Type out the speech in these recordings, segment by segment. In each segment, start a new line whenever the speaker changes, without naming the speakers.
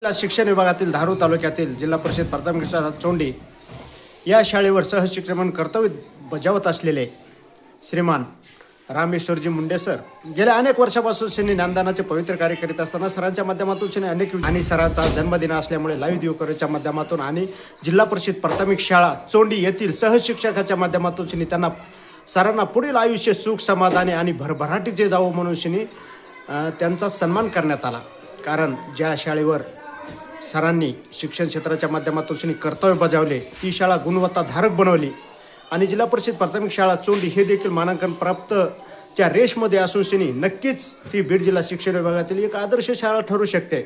शिक्षण विभागातील धारूर तालुक्यातील जिल्हा परिषद प्राथमिक शाळा चोंडी या शाळेवर सहशिक्षण कर्तव्य बजावत असलेले श्रीमान रामेश्वरजी मुंडे सर गेल्या अनेक वर्षापासून त्यांनी ज्ञानदानाचे पवित्र कार्य करीत असताना सरांच्या माध्यमातून त्यांनी अनेक आणि सरांचा जन्मदिन असल्यामुळे लाईव्ह दिवकरच्या माध्यमातून आणि जिल्हा परिषद प्राथमिक शाळा चोंडी येथील सहशिक्षकाच्या माध्यमातून त्यांना सरांना पुढील आयुष्य सुख समाधानी आणि भरभराटीचे जावं म्हणून त्यांचा सन्मान करण्यात आला। कारण ज्या शाळेवर सरांनी शिक्षण क्षेत्राच्या माध्यमातून कर्तव्य बजावले ती शाळा गुणवत्ताधारक बनवली आणि जिल्हा परिषद प्राथमिक शाळा चोंडी हे देखील मानांकन प्राप्तच्या रेसमध्ये असून नक्कीच ती बीड जिल्हा शिक्षण विभागातील एक आदर्श शाळा ठरू शकते।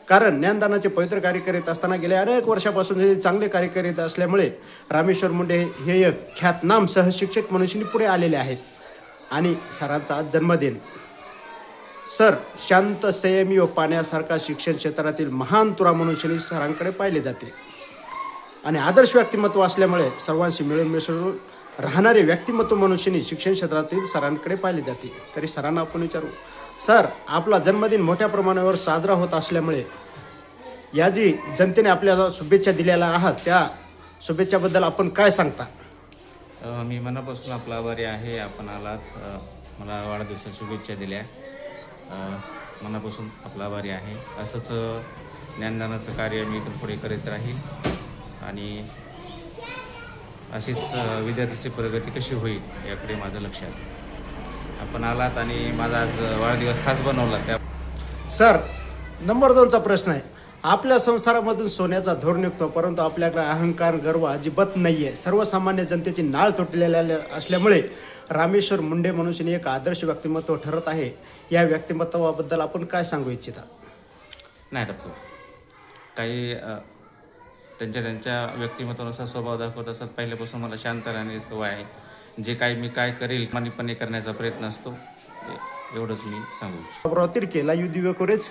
कारण ज्ञानदानाचे पवित्र कार्य करीत असताना गेल्या अनेक वर्षापासून हे चांगले कार्य करीत असल्यामुळे रामेश्वर मुंडे हे एक ख्यातनाम सहशिक्षक म्हणून पुढे आलेले आहेत आणि सरांचा आज जन्मदिन। सर शांत संयमी व पाण्यासारखा शिक्षण क्षेत्रातील महान तुरा म्हणून सरांकडे पाहिले जाते आणि आदर्श व्यक्तिमत्व असल्यामुळे सर्वांशी मिळून मिसळून राहणारे व्यक्तिमत्व म्हणून शिक्षण क्षेत्रातील सरांकडे पाहिले जाते। तरी सरांना आपण विचारू, सर आपला जन्मदिन मोठ्या प्रमाणावर साजरा होत असल्यामुळे या जी जनतेने आपल्याला शुभेच्छा दिलेल्या आहात त्या शुभेच्छाबद्दल आपण काय सांगता?
मी मनापासून आपला आभारी आहे। आपण आलात, मला वाढदिवसाच्या शुभेच्छा दिल्या, मनापासून आपला आभारी आहे। असंच ज्ञानदानाचं कार्य मी इथून पुढे करीत राहील आणि अशीच विद्यार्थ्यांची प्रगती कशी होईल याकडे माझं लक्ष असतं। आपण आलात आणि माझा आज वाढदिवस खास बनवला त्या।
सर नंबर 2चा प्रश्न आहे, आपल्या संसारामधून सोन्याचा धोर निघतो परंतु आपल्याकडे अहंकार गर्व अजिबात नाही आहे। सर्वसामान्य जनतेची नाळ तुटलेल्या असल्यामुळे रामेश्वर मुंडे म्हणून एक आदर्श व्यक्तिमत्व ठरत आहे। या व्यक्तिमत्वाबद्दल आपण काय सांगू इच्छिता?
नाही डॉक्टर, काही त्यांच्या व्यक्तिमत्वानुसार स्वभाव दाखवत असतात। पहिल्यापासून मला शांत राहण्याची सवय आहे। जे काही मी काय करेल प्रामाणिकपणे करण्याचा प्रयत्न असतो, एवढंच मी सांगू।
लाईव्ह दिवकरेज